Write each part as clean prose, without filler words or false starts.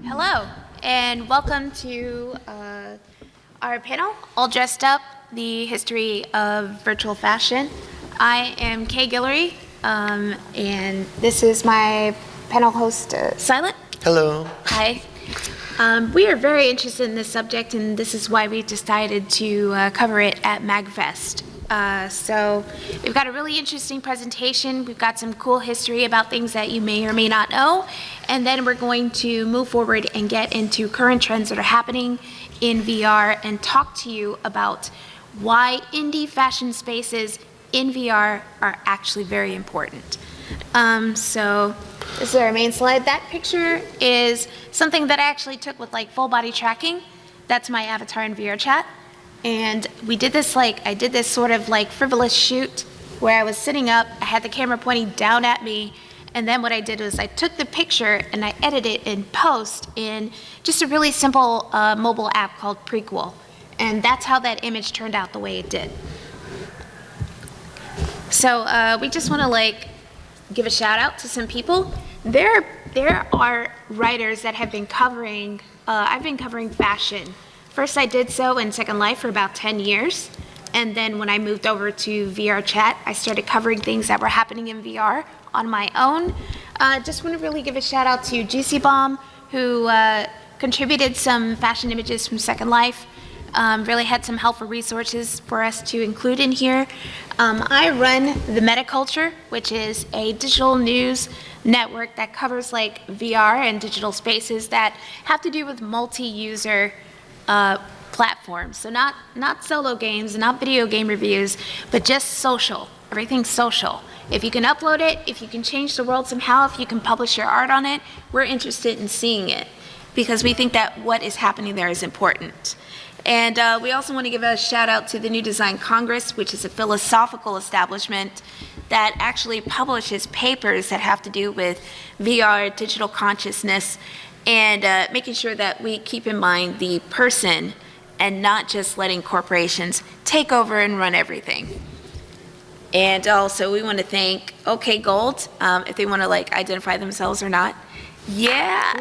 Hello, and welcome to our panel, All Dressed Up, the History of Virtual Fashion. I am Kay Guillory, and this is my panel host, Silent. Hello. Hi. We are very interested in this subject, and this is why we decided to cover it at MAGFest. So we've got a really interesting presentation. We've got some cool history about things that you may or may not know. And then we're going to move forward and get into current trends that are happening in VR and talk to you about why indie fashion spaces in VR are actually very important. So this is our main slide. That picture is something that I actually took with like full body tracking. That's my avatar in VR chat. And we did this I did this sort of like frivolous shoot where I was sitting up, I had the camera pointing down at me, and then what I did was I took the picture and I edited it in post in just a really simple mobile app called Prequel. And that's how that image turned out the way it did. So we just want to give a shout out to some people. There are writers that have been covering, I've been covering fashion. First I did so in Second Life for about 10 years, and then when I moved over to VR chat, I started covering things that were happening in VR on my own. Just want to really give a shout out to Juicy Bomb, who contributed some fashion images from Second Life, really had some helpful resources for us to include in here. I run the Metaculture, which is a digital news network that covers VR and digital spaces that have to do with multi-user platforms. So not solo games, not video game reviews, but just social. Everything's social. If you can upload it, if you can change the world somehow, if you can publish your art on it, we're interested in seeing it because we think that what is happening there is important. And we also want to give a shout out to the New Design Congress, which is a philosophical establishment that actually publishes papers that have to do with VR, digital consciousness, and making sure that we keep in mind the person and not just letting corporations take over and run everything. And also we want to thank OK Gold, if they want to identify themselves or not. Yeah.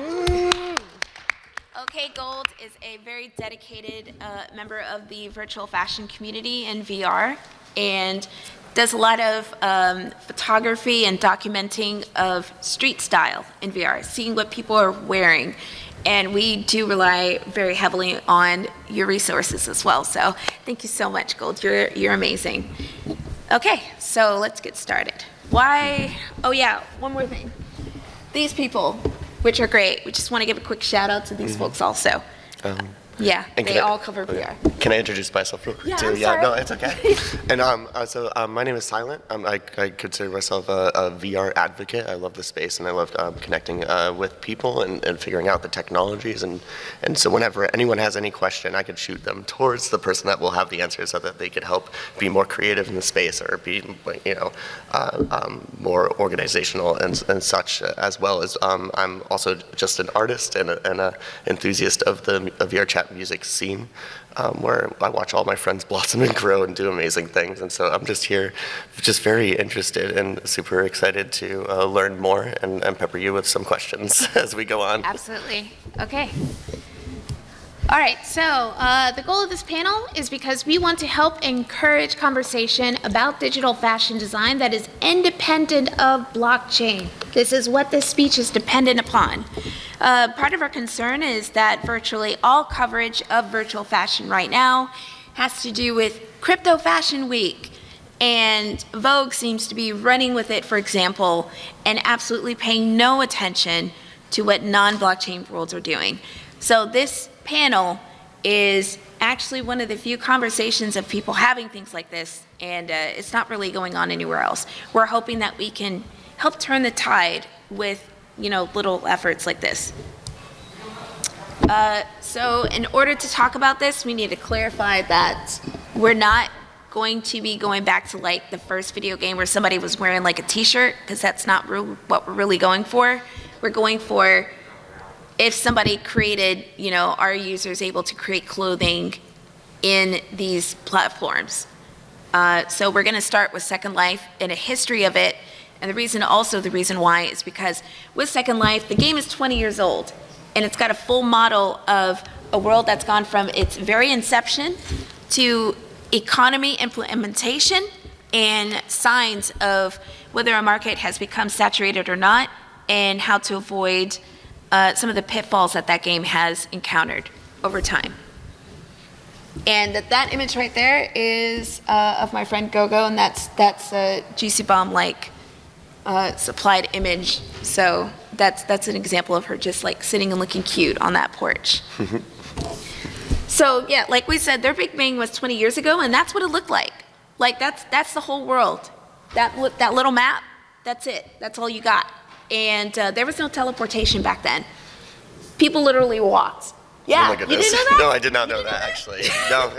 OK Gold is a very dedicated member of the virtual fashion community in VR and does a lot of photography and documenting of street style in VR, seeing what people are wearing. And we do rely very heavily on your resources as well. So thank you so much, Gold. You're amazing. Okay, so let's get started. Why? Oh yeah, one more thing. These people, which are great, we just want to give a quick shout out to these folks also. Yeah, they all cover VR. Can I introduce myself real quick too? I'm sorry. No, it's okay. And so my name is Silent. I consider myself a VR advocate. I love the space and I love connecting with people and figuring out the technologies. And so whenever anyone has any question, I could shoot them towards the person that will have the answer so that they could help be more creative in the space or be more organizational and such, as well as I'm also just an artist and an enthusiast of the VR chat music scene, where I watch all my friends blossom and grow and do amazing things. And so I'm just here, just very interested and super excited to learn more and pepper you with some questions as we go on. Absolutely. Okay. All right, so the goal of this panel is because we want to help encourage conversation about digital fashion design that is independent of blockchain. This is what this speech is dependent upon. Part of our concern is that virtually all coverage of virtual fashion right now has to do with Crypto Fashion Week. And Vogue seems to be running with it, for example, and absolutely paying no attention to what non-blockchain worlds are doing. So this panel is actually one of the few conversations of people having things like this, and it's not really going on anywhere else. We're hoping that we can help turn the tide with little efforts like this. So in order to talk about this, we need to clarify that we're not going to be going back to the first video game where somebody was wearing a t-shirt, because that's not what we're really going for. We're going for if somebody created, our users able to create clothing in these platforms. So we're going to start with Second Life and a history of it, And the reason why is because with Second Life, the game is 20 years old. and it's got a full model of a world that's gone from its very inception to economy implementation and signs of whether a market has become saturated or not, and how to avoid some of the pitfalls that that game has encountered over time. And that image right there is of my friend Gogo, and that's a GC Bomb-like supplied image. So that's an example of her just like sitting and looking cute on that porch. So yeah, like we said, their Big Bang was 20 years ago, and that's what it looked like. Like that's the whole world. That little map, that's it. That's all you got. And there was no teleportation back then. People literally walked. Yeah, oh my goodness. You didn't know that? No, I did not know that, actually. No.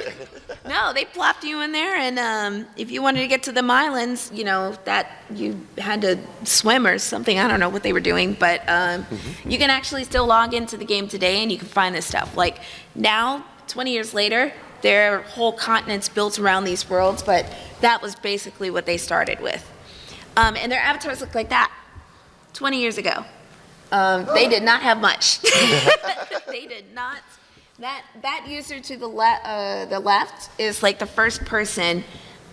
No, they plopped you in there, and if you wanted to get to the islands, you know, that you had to swim or something. I don't know what they were doing, but you can actually still log into the game today, and you can find this stuff. Like now, 20 years later, there are whole continents built around these worlds, but that was basically what they started with. And their avatars look like that 20 years ago. They did not have much. They did not. That user to the left is like the first person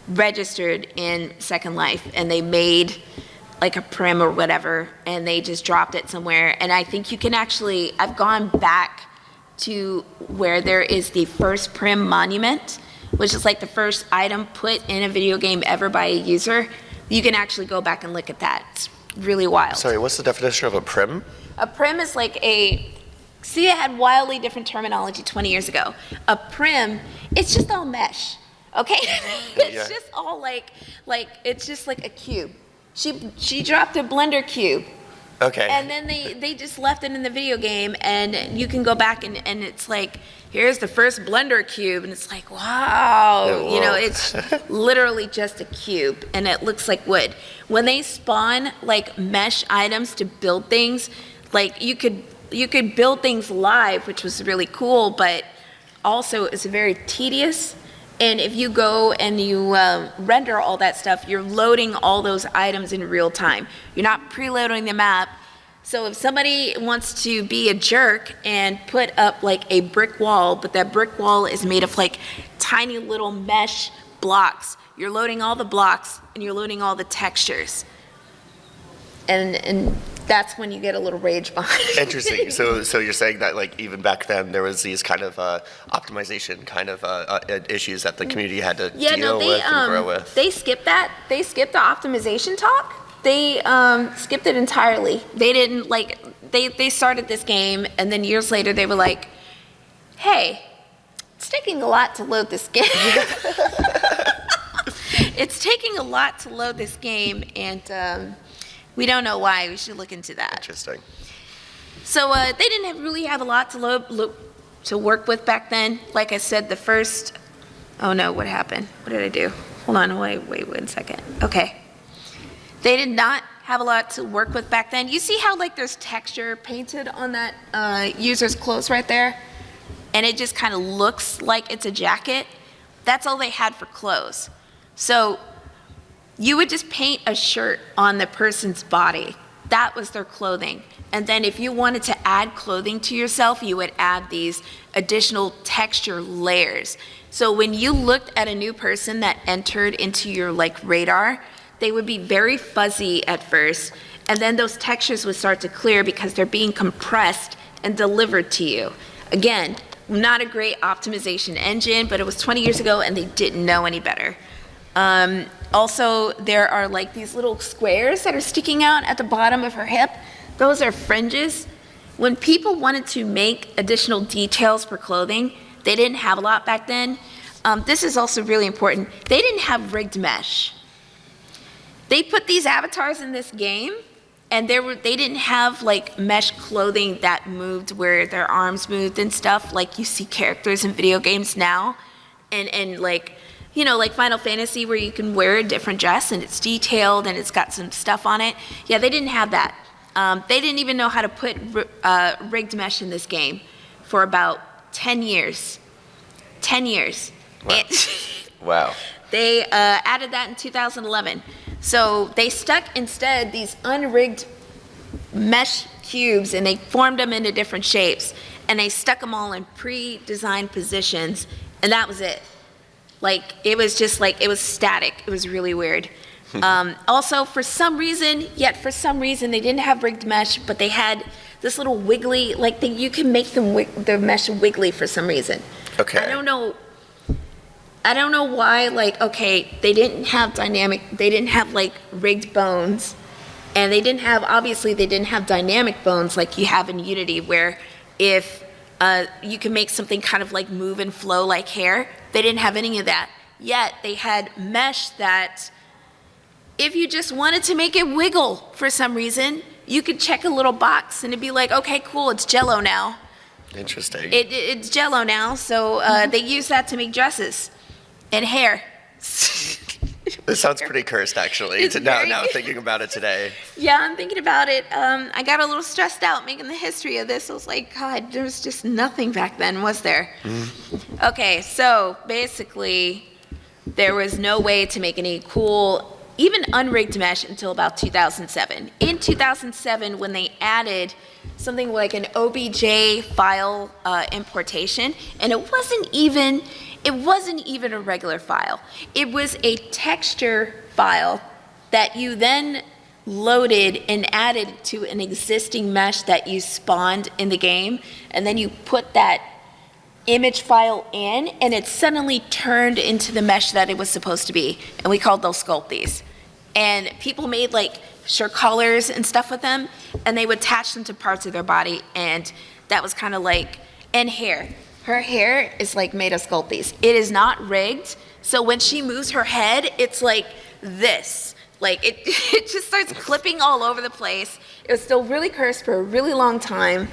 registered in Second Life, and they made like a prim or whatever, and they just dropped it somewhere. And I think you can actually, I've gone back to where there is the first prim monument, which is like the first item put in a video game ever by a user. You can actually go back and look at that. It's really wild. Sorry, what's the definition of a prim? A prim is like see, it had wildly different terminology 20 years ago. A prim, it's just all mesh, okay? It's just all like it's just like a cube. She dropped a Blender cube. Okay. And then they just left it in the video game, and you can go back and it's like, here's the first Blender cube, and it's like, wow. Oh, you know, it's literally just a cube, and it looks like wood. When they spawn like mesh items to build things, like you could build things live, which was really cool, but also it's very tedious. And if you go and you render all that stuff, you're loading all those items in real time. You're not preloading the map. So if somebody wants to be a jerk and put up like a brick wall, but that brick wall is made of like tiny little mesh blocks, you're loading all the blocks and you're loading all the textures. And that's when you get a little rage behind it. Interesting. So you're saying that like even back then there was these kind of optimization kind of issues that the community had to deal with and grow with. They skipped that. They skipped the optimization talk. They skipped it entirely. They didn't like. They started this game, and then years later they were like, "Hey, it's taking a lot to load this game." It's taking a lot to load this game, and we don't know why. We should look into that. Interesting. So they didn't really have a lot to work with back then. Like I said, the first. Oh no! What happened? What did I do? Hold on. Wait 1 second. Okay. They did not have a lot to work with back then. You see how like there's texture painted on that user's clothes right there? And it just kind of looks like it's a jacket. That's all they had for clothes. So you would just paint a shirt on the person's body. That was their clothing. And then if you wanted to add clothing to yourself, you would add these additional texture layers. So when you looked at a new person that entered into your like radar, they would be very fuzzy at first, and then those textures would start to clear because they're being compressed and delivered to you. Again, not a great optimization engine, but it was 20 years ago and they didn't know any better. Also, there are like these little squares that are sticking out at the bottom of her hip. Those are fringes. When people wanted to make additional details for clothing, they didn't have a lot back then. This is also really important. They didn't have rigged mesh. They put these avatars in this game, and they didn't have like mesh clothing that moved where their arms moved and stuff like you see characters in video games now, and like, you know, like Final Fantasy where you can wear a different dress and it's detailed and it's got some stuff on it. Yeah, they didn't have that. They didn't even know how to put rigged mesh in this game for about 10 years. 10 years. Wow. Wow. They added that in 2011. So they stuck instead these unrigged mesh cubes, and they formed them into different shapes, and they stuck them all in pre-designed positions, and that was it. Like, it was just like, it was static. It was really weird. Also, for some reason, they didn't have rigged mesh, but they had this little wiggly, like, you can make the mesh wiggly for some reason. Okay. I don't know why, like, okay, they didn't have like rigged bones, and obviously they didn't have dynamic bones like you have in Unity, where if you can make something kind of like move and flow like hair. They didn't have any of that. Yet they had mesh that if you just wanted to make it wiggle for some reason, you could check a little box and it'd be like, okay, cool, it's Jello now. Interesting. It's Jello now, so they use that to make dresses and hair. This sounds pretty cursed, actually. Now thinking about it today. Yeah, I'm thinking about it. I got a little stressed out making the history of this. I was like, God, there was just nothing back then, was there? Okay, so basically, there was no way to make any cool, even unrigged mesh until about 2007. In 2007, when they added something like an OBJ file importation, and it wasn't even a regular file. It was a texture file that you then loaded and added to an existing mesh that you spawned in the game, and then you put that image file in, and it suddenly turned into the mesh that it was supposed to be, and we called those sculpties. And people made like shirt collars and stuff with them, and they would attach them to parts of their body, and that was kind of like, and hair. Her hair is like made of sculpties. It is not rigged, so when she moves her head, it's like this. Like it just starts clipping all over the place. It was still really cursed for a really long time,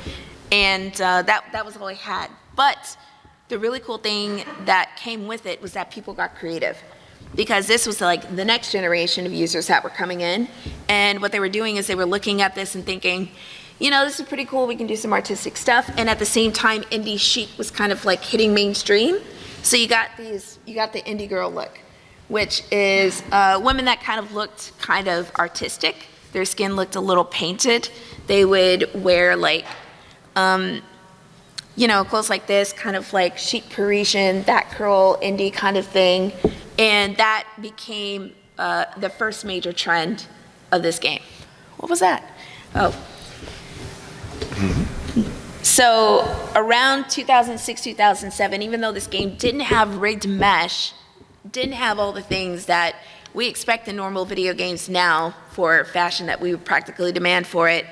and that was all I had. But the really cool thing that came with it was that people got creative, because this was like the next generation of users that were coming in, and what they were doing is they were looking at this and thinking, you know, this is pretty cool, we can do some artistic stuff, and at the same time, indie chic was kind of like hitting mainstream. So you got the indie girl look, which is women that kind of looked kind of artistic. Their skin looked a little painted. They would wear like, you know, clothes like this, kind of like chic Parisian, that curl indie kind of thing. And that became the first major trend of this game. What was that? Oh. So around 2006, 2007, even though this game didn't have rigged mesh, didn't have all the things that we expect in normal video games now for fashion that we would practically demand for it,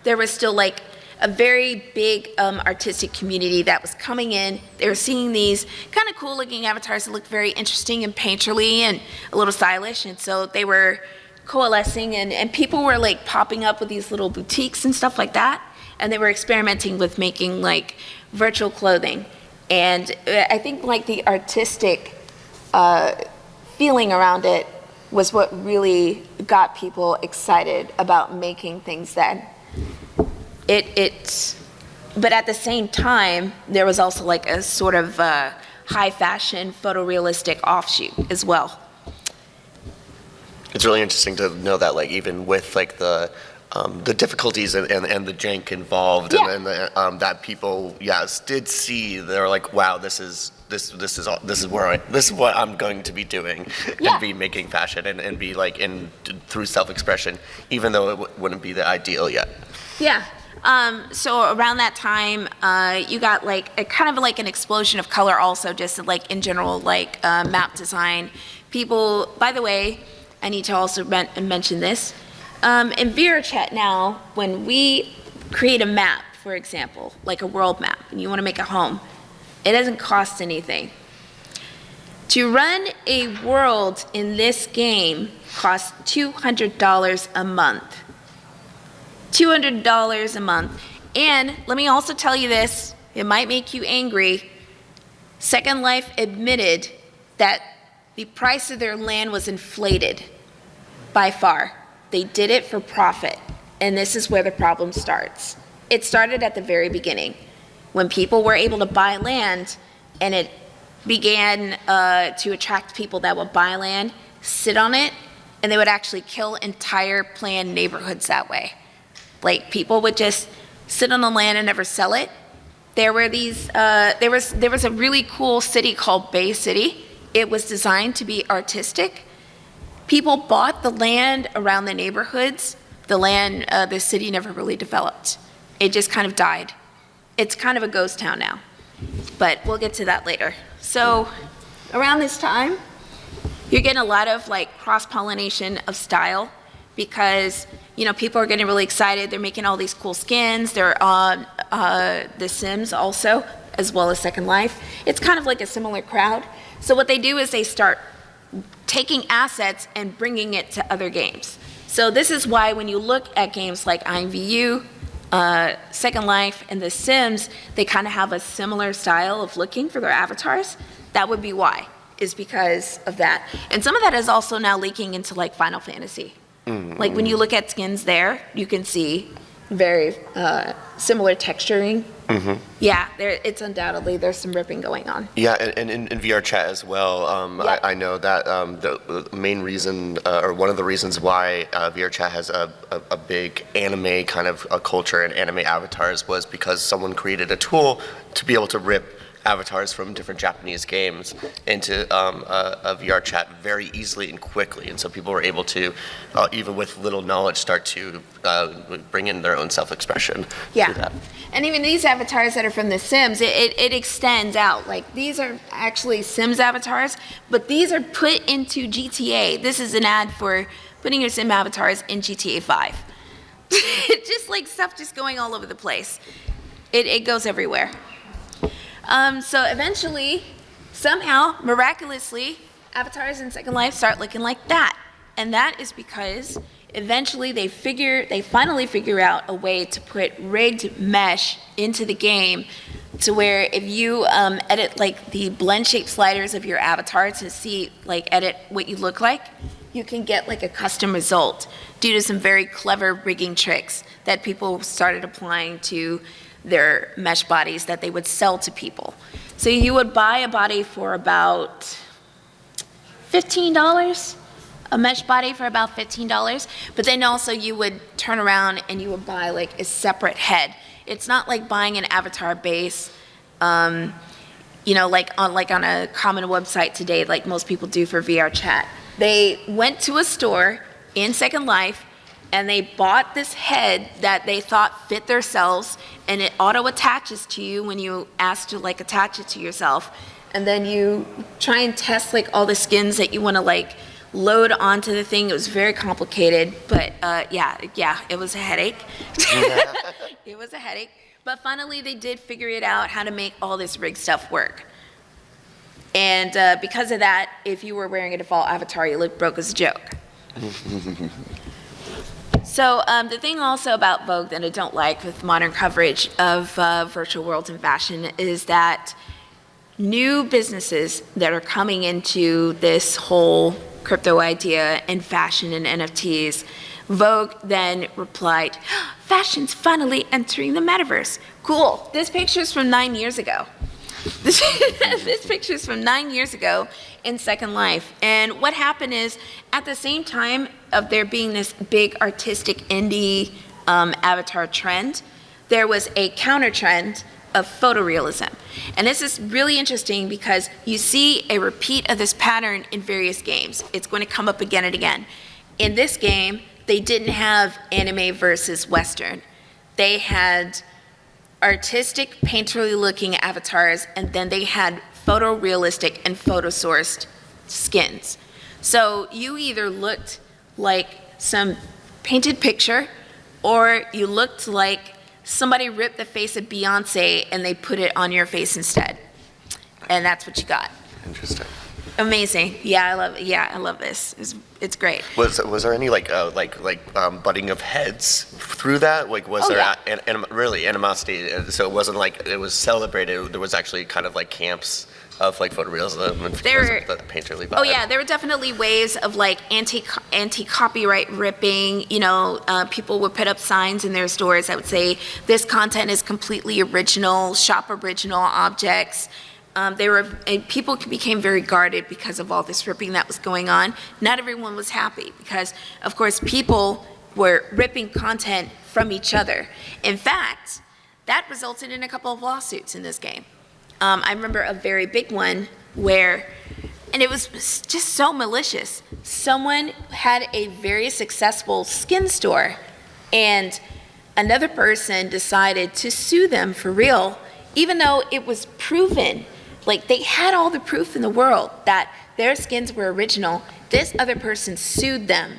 there was still like a very big artistic community that was coming in. They were seeing these kind of cool looking avatars that looked very interesting and painterly and a little stylish, and so they were coalescing, and people were like popping up with these little boutiques and stuff like that, and they were experimenting with making like virtual clothing. And I think like the artistic feeling around it was what really got people excited about making things then. But at the same time, there was also like a sort of high fashion photorealistic offshoot as well. It's really interesting to know that, like, even with like the difficulties and the jank involved, Yeah. and that people, yes, did see. They're like, wow, this is what I'm going to be doing, Yeah. and be making fashion and be like through self-expression, even though it wouldn't be the ideal yet. Yeah. So around that time, you got like a kind of like an explosion of color also, just like in general, like map design. People, by the way, I need to also mention this. In VRChat now, when we create a map, for example, like a world map, and you want to make a home, it doesn't cost anything. To run a world in this game costs $200 a month. $200 a month. And let me also tell you this, it might make you angry. Second Life admitted that the price of their land was inflated by far. They did it for profit. And this is where the problem starts. It started at the very beginning, when people were able to buy land, and it began to attract people that would buy land, sit on it, and they would actually kill entire planned neighborhoods that way. Like people would just sit on the land and never sell it. There were these, there was a really cool city called Bay City. It was designed to be artistic. People bought the land around the neighborhoods. The city never really developed. It just kind of died. It's kind of a ghost town now, but we'll get to that later. So around this time, you're getting a lot of like cross-pollination of style because, people are getting really excited. They're making all these cool skins. They're on The Sims also, as well as Second Life. It's kind of like a similar crowd. So what they do is they start taking assets and bringing it to other games. So this is why when you look at games like IMVU, Second Life, and The Sims, they kind of have a similar style of looking for their avatars. That would be why, is because of that. And some of that is also now leaking into like Final Fantasy. Like when you look at skins there, you can see very similar texturing. Yeah, it's undoubtedly, there's some ripping going on. Yeah, and in VR chat as well, Yep. I know that the main reason, or one of the reasons why VR chat has a big anime kind of a culture and anime avatars was because someone created a tool to be able to rip avatars from different Japanese games into a VR chat very easily and quickly. And so people were able to, even with little knowledge, start to bring in their own self-expression through that. And even these avatars that are from The Sims, it extends out. Like these are actually Sims avatars, but these are put into GTA. This is an ad for putting your Sim avatars in GTA 5. Just like stuff just going all over the place. It goes everywhere. So eventually, somehow, miraculously, avatars in Second Life start looking like that. And that is because eventually they finally figure out a way to put rigged mesh into the game to where if you edit like the blend shape sliders of your avatar to see, like edit what you look like, you can get like a custom result due to some very clever rigging tricks that people started applying to their mesh bodies that they would sell to people. So you would buy a body for about $15, a mesh body for about $15, but then also you would turn around and you would buy like a separate head. It's not like buying an avatar base, like on a common website today, like most people do for VR chat. They went to a store in Second Life and they bought this head that they thought fit themselves, and it auto-attaches to you when you ask to like attach it to yourself. And then you try and test like all the skins that you want to like load onto the thing. It was very complicated, but yeah, it was a headache. It was a headache. But finally they did figure it out how to make all this rig stuff work. And because of that, if you were wearing a default avatar, you looked broke as a joke. So the thing also about Vogue that I don't like with modern coverage of virtual worlds and fashion is that new businesses that are coming into this whole crypto idea and fashion and NFTs, Vogue then replied, "Fashion's finally entering the metaverse." Cool. This picture's from 9 years ago. This picture's from 9 years ago in Second Life. And what happened is, at the same time of there being this big artistic indie avatar trend, there was a counter trend of photorealism. And this is really interesting because you see a repeat of this pattern in various games. It's going to come up again and again. In this game, they didn't have anime versus Western. They had artistic, painterly looking avatars, and then they had photorealistic and photo-sourced skins. So you either looked like some painted picture, or you looked like somebody ripped the face of Beyonce and they put it on your face instead. And that's what you got. Interesting. Amazing. Yeah, I love it. Yeah, I love this. It's great. Was there any butting of heads through that? Like, was there really animosity? So it wasn't like it was celebrated. There was actually kind of like camps of like photorealism and the painterly vibe. Oh yeah, there were definitely waves of like anti-copyright ripping. People would put up signs in their stores that would say, "This content is completely original. Shop original objects." People became very guarded because of all this ripping that was going on. Not everyone was happy because, of course, people were ripping content from each other. In fact, that resulted in a couple of lawsuits in this game. I remember a very big one where, and it was just so malicious. Someone had a very successful skin store, and another person decided to sue them for real, even though it was proven, like they had all the proof in the world that their skins were original. This other person sued them,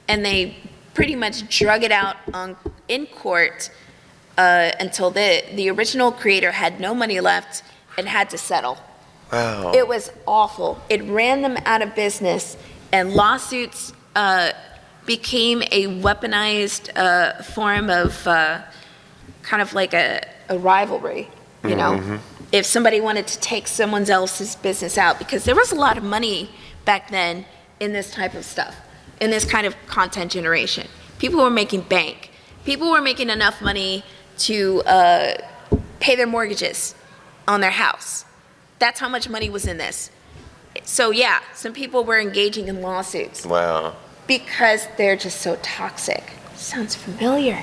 and they pretty much drug it out in court until the original creator had no money left and had to settle. Wow. It was awful. It ran them out of business, and lawsuits became a weaponized form of kind of like a rivalry, you know? If somebody wanted to take someone else's business out, because there was a lot of money back then in this type of stuff, in this kind of content generation. People were making bank. People were making enough money to pay their mortgages on their house. That's how much money was in this. So yeah, some people were engaging in lawsuits. Wow. Because they're just so toxic. Sounds familiar.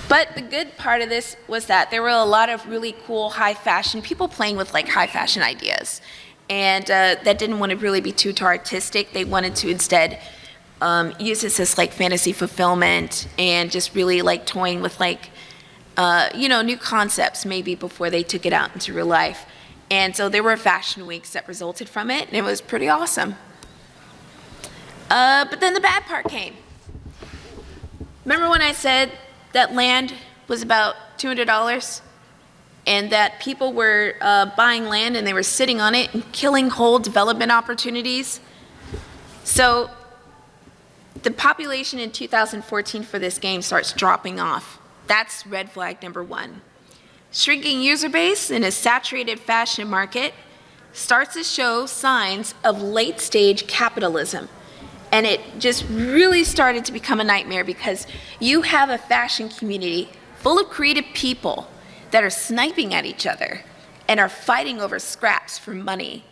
But the good part of this was that there were a lot of really cool high fashion, people playing with like high fashion ideas. And that didn't want to really be too artistic. They wanted to instead use this as like fantasy fulfillment and just really like toying with like, new concepts maybe before they took it out into real life. And so there were fashion weeks that resulted from it, and it was pretty awesome. But then the bad part came. Remember when I said that land was about $200 and that people were buying land and they were sitting on it and killing whole development opportunities? So the population in 2014 for this game starts dropping off. That's red flag number one. Shrinking user base in a saturated fashion market starts to show signs of late-stage capitalism. And it just really started to become a nightmare because you have a fashion community full of creative people that are sniping at each other and are fighting over scraps for money.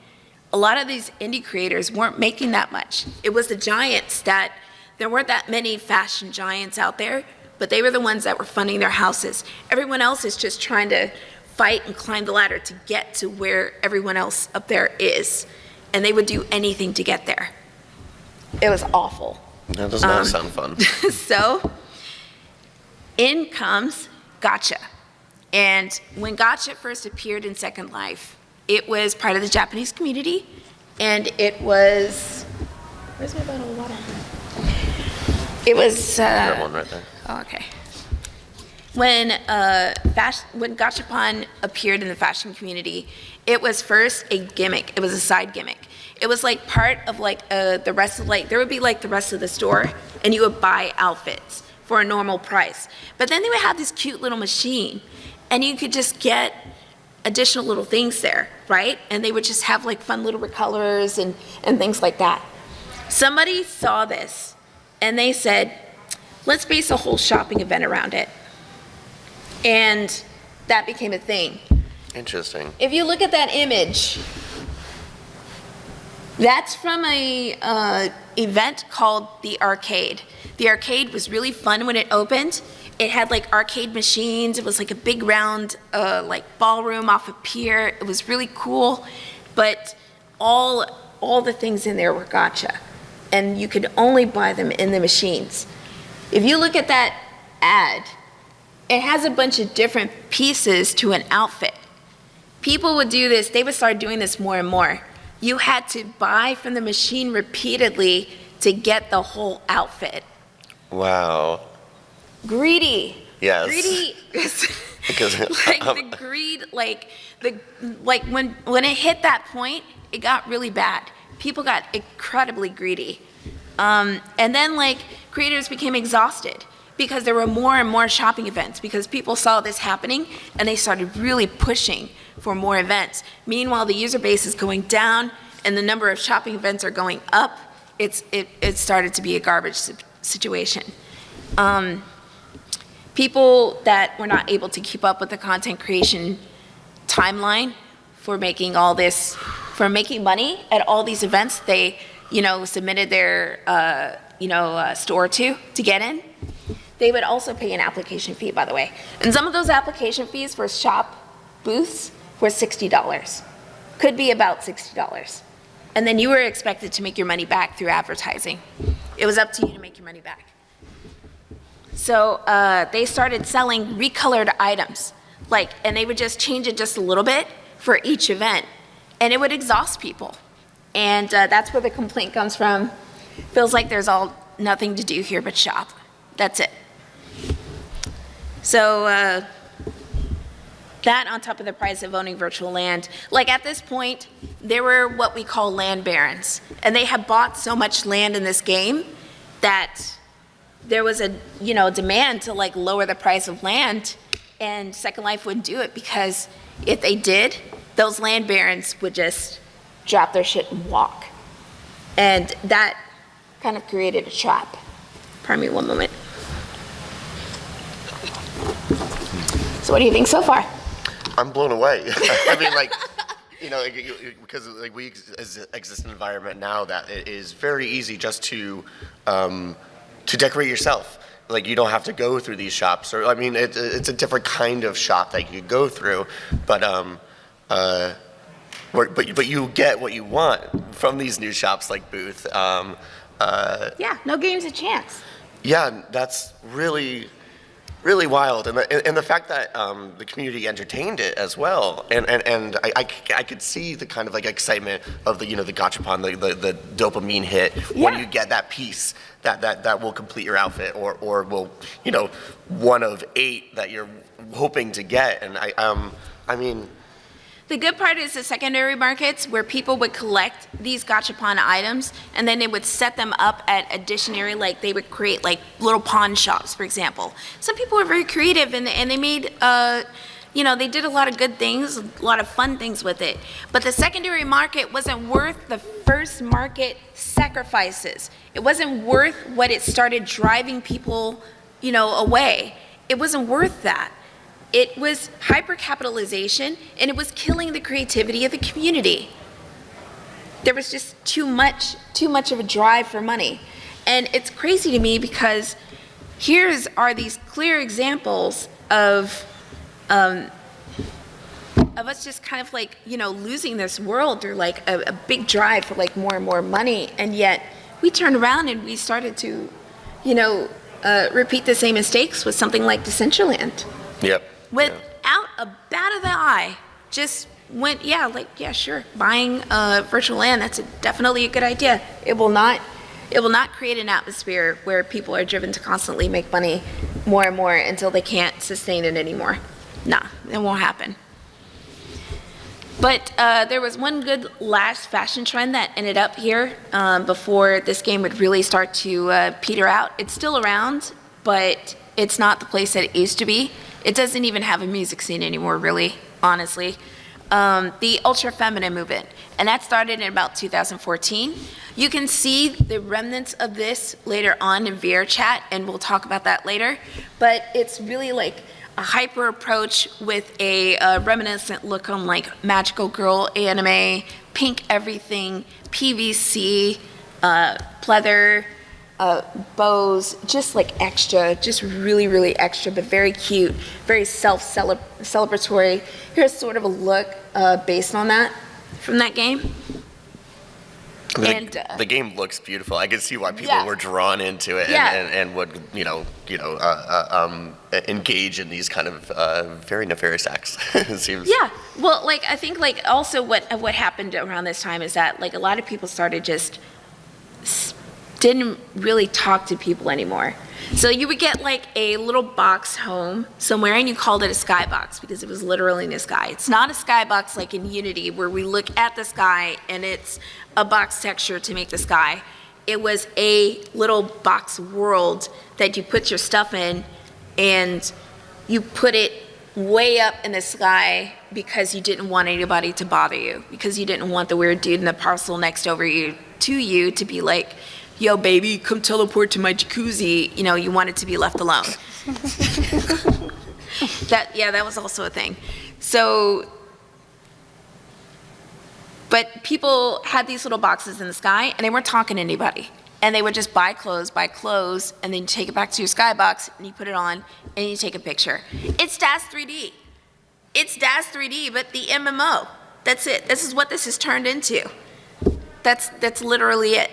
A lot of these indie creators weren't making that much. It was the giants that, there weren't that many fashion giants out there, but they were the ones that were funding their houses. Everyone else is just trying to fight and climb the ladder to get to where everyone else up there is. And they would do anything to get there. It was awful. That does not sound fun. So, in comes Gacha. And when Gacha first appeared in Second Life, it was part of the Japanese community, and it was, where's my bottle of water? It was, That one right there. oh, okay. When Gachapon appeared in the fashion community, it was first a gimmick. It was a side gimmick. It was like part of like the rest of like, there would be like the rest of the store, and you would buy outfits for a normal price. But then they would have this cute little machine, and you could just get additional little things there, right? And they would just have like fun little recolors and things like that. Somebody saw this, and they said, let's base a whole shopping event around it. And that became a thing. Interesting. If you look at that image, that's from a event called The Arcade. The Arcade was really fun when it opened. It had like arcade machines. It was like a big round like ballroom off a pier. It was really cool, but all the things in there were gacha, and you could only buy them in the machines. If you look at that ad, it has a bunch of different pieces to an outfit. People would do this, they would start doing this more and more. You had to buy from the machine repeatedly to get the whole outfit. Wow. Greedy. Yes. Greedy is Because like the greed, like when it hit that point, it got really bad. People got incredibly greedy. And then like creators became exhausted because there were more and more shopping events because people saw this happening and they started really pushing for more events. Meanwhile, the user base is going down and the number of shopping events are going up. It started to be a garbage situation. People that were not able to keep up with the content creation timeline for making all this, for making money at all these events, they, submitted their store or two to get in, they would also pay an application fee, by the way. And some of those application fees for shop booths were $60. Could be about $60. And then you were expected to make your money back through advertising. It was up to you to make your money back. So they started selling recolored items, and they would just change it just a little bit for each event, and it would exhaust people. And that's where the complaint comes from. Feels like there's nothing to do here but shop. That's it. So that on top of the price of owning virtual land, at this point, there were what we call land barons, and they had bought so much land in this game that there was a demand to lower the price of land, and Second Life wouldn't do it because if they did, those land barons would just drop their shit and walk, and that kind of created a trap. Pardon me one moment. So what do you think so far? I'm blown away. I mean, because we exist in an environment now that it is very easy just to decorate yourself. You don't have to go through these shops, or it's a different kind of shop that you go through, but you get what you want from these new shops like Booth. Yeah, no game's a chance. Yeah, that's really wild, and the fact that the community entertained it as well, and I could see the kind of excitement of the gachapon, the dopamine hit when you get that piece that will complete your outfit, or will one of 8 that you're hoping to get, and I mean. The good part is the secondary markets where people would collect these gachapon items and then they would set them up at additionary, they would create little pawn shops, for example. Some people were very creative and they made, they did a lot of good things, a lot of fun things with it. But the secondary market wasn't worth the first market sacrifices. It wasn't worth what it started driving people, away. It wasn't worth that. It was hypercapitalization, and it was killing the creativity of the community. There was just too much of a drive for money. And it's crazy to me because are these clear examples of us just kind of losing this world through a big drive for more and more money. And yet we turned around and we started to, repeat the same mistakes with something like Decentraland. Yep. Without a bat of the eye, just went, sure, buying virtual land, that's definitely a good idea. It will not create an atmosphere where people are driven to constantly make money more and more until they can't sustain it anymore. Nah, it won't happen. But there was one good last fashion trend that ended up here before this game would really start to peter out. It's still around, but it's not the place that it used to be. It doesn't even have a music scene anymore, really, honestly. The ultra feminine movement, and that started in about 2014. You can see the remnants of this later on in VR chat, and we'll talk about that later. But it's really a hyper approach with a reminiscent look on magical girl anime, pink everything, PVC, pleather. Bows, just extra, just really, really extra, but very cute, very celebratory. Here's sort of a look based on that from that game. The game looks beautiful. I can see why people were drawn into it and would engage in these kind of very nefarious acts. It seems. Yeah. Well, I think also what happened around this time is that a lot of people started just didn't really talk to people anymore. So you would get a little box home somewhere and you called it a skybox because it was literally in the sky. It's not a skybox like in Unity where we look at the sky and it's a box texture to make the sky. It was a little box world that you put your stuff in and you put it way up in the sky because you didn't want anybody to bother you, because you didn't want the weird dude in the parcel next over you to be yo, baby, come teleport to my jacuzzi. You want it to be left alone. That was also a thing. So, but people had these little boxes in the sky, and they weren't talking to anybody. and they would just buy clothes, and then you take it back to your skybox, and you put it on, and you take a picture. It's DAS 3D. It's DAS 3D, but the MMO. That's it. This is what this has turned into. That's literally it.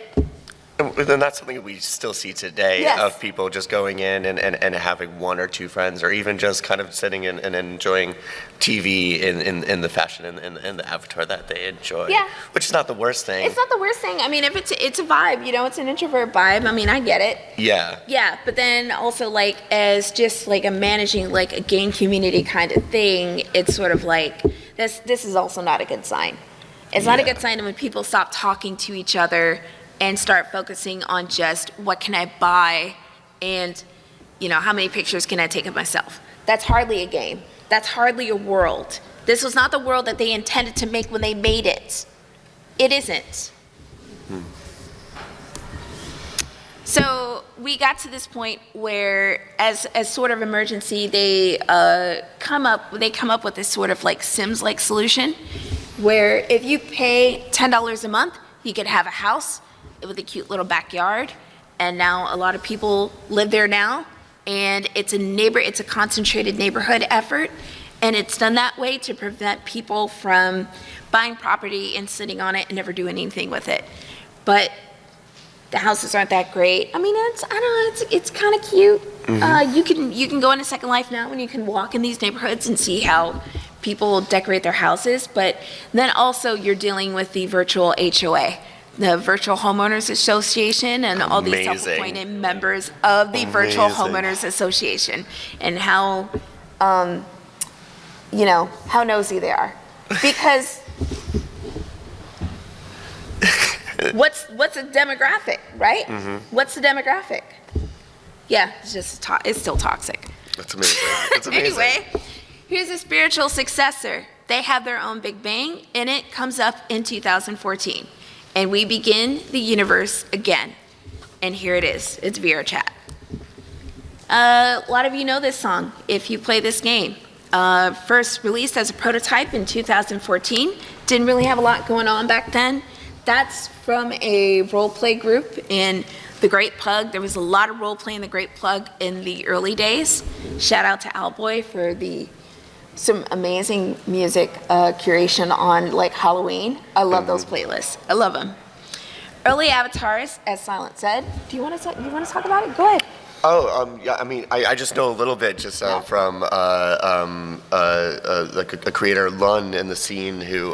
And then that's something we still see today, Yes. of people just going in and having one or two friends, or even just kind of sitting in and enjoying TV in the fashion and the avatar that they enjoy. Yeah. Which is not the worst thing. It's not the worst thing. I mean, if it's a vibe, it's an introvert vibe. I mean, I get it. Yeah. Yeah, but then also like as just like a managing like a game community kind of thing, it's sort of like this is also not a good sign. It's not a Yeah. good sign when people stop talking to each other and start focusing on just what can I buy and how many pictures can I take of myself. That's hardly a game. That's hardly a world. This was not the world that they intended to make when they made it. It isn't. So we got to this point where, as sort of emergency, they come up with this sort of like Sims-like solution, where if you pay $10 a month, you could have a house with a cute little backyard, and now a lot of people live there now, and it's a concentrated neighborhood effort, and it's done that way to prevent people from buying property and sitting on it and never doing anything with it. But the houses aren't that great. I mean, it's kind of cute. You can go into Second Life now and you can walk in these neighborhoods and see how people decorate their houses. But then also you're dealing with the virtual HOA, the Virtual Homeowners Association, and all these Amazing. self-appointed members of the Virtual Amazing. Homeowners Association, and how how nosy they are. Because what's a demographic, right? What's the demographic? Yeah, it's still toxic. That's amazing. That's amazing. Anyway, here's a spiritual successor. They have their own Big Bang, and it comes up in 2014. And we begin the universe again. And here it is. It's VR chat. A lot of you know this song if you play this game. First released as a prototype in 2014. Didn't really have a lot going on back then. That's from a role play group in The Great Pug. There was a lot of role play in The Great Pug in the early days. Shout out to Owlboy for some amazing music curation on like Halloween. I love those playlists. I love them. Early avatars, as Silent said. Do you want to talk about it? Go ahead. Oh, yeah. I mean, I just know a little bit just from like a creator, Lun, in the scene, who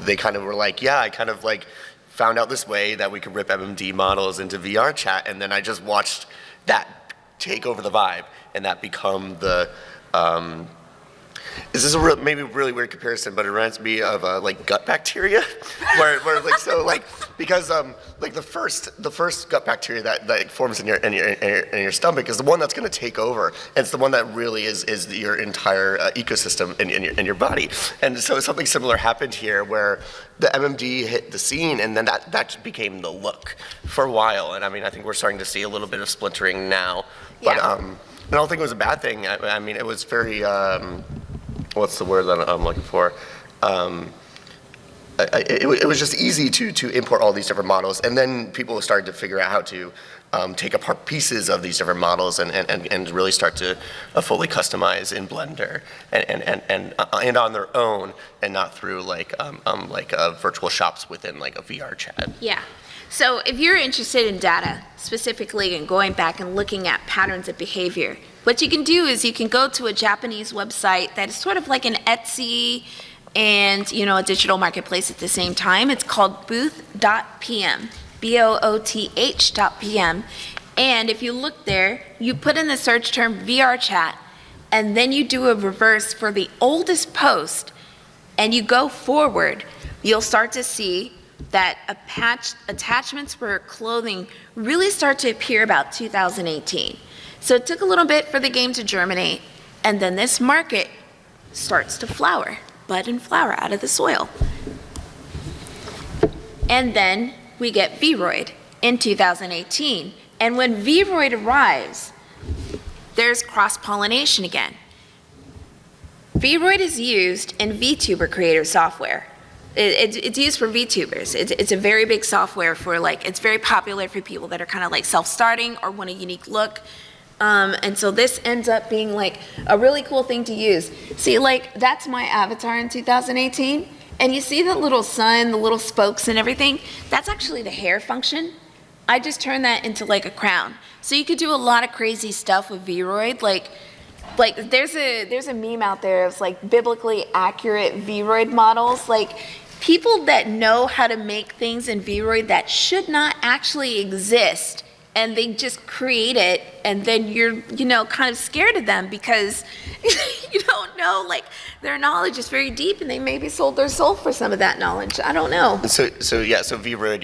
they kind of were like, yeah, I kind of like found out this way that we could rip MMD models into VR chat, and then I just watched that take over the vibe, and that become the. This is a maybe really weird comparison, but it reminds me of like gut bacteria, where like so like because like the first gut bacteria that forms in your stomach is the one that's going to take over, and it's the one that really is your entire ecosystem in your body. And so something similar happened here, where the MMD hit the scene, and then that became the look for a while. And I mean, I think we're starting to see a little bit of splintering now, but Yeah. I don't think it was a bad thing. I mean, it was very. What's the word that I'm looking for? It was just easy to import all these different models, and then people started to figure out how to take apart pieces of these different models and really start to fully customize in Blender and on their own, and not through like virtual shops within like a VR chat. Yeah. So if you're interested in data, specifically in going back and looking at patterns of behavior, what you can do is you can go to a Japanese website that is sort of like an Etsy and, a digital marketplace at the same time. It's called booth.pm, booth.pm. And if you look there, you put in the search term VR chat, and then you do a reverse for the oldest post, and you go forward, you'll start to see that attachments for clothing really start to appear about 2018. So it took a little bit for the game to germinate, and then this market starts to flower, bud and flower out of the soil. And then we get Vroid in 2018. And when Vroid arrives, there's cross-pollination again. Vroid is used in VTuber creator software. It's used for VTubers. It's a very big software for like, it's very popular for people that are kind of like self-starting or want a unique look. And so this ends up being like a really cool thing to use. See, like that's my avatar in 2018. And you see the little sun, the little spokes and everything? That's actually the hair function. I just turned that into like a crown. So you could do a lot of crazy stuff with Vroid. Like there's a meme out there of like biblically accurate Vroid models. Like people that know how to make things in Vroid that should not actually exist, and they just create it, and then you're, you know, kind of scared of them because you don't know, like their knowledge is very deep, and they maybe sold their soul for some of that knowledge. I don't know. So VRoid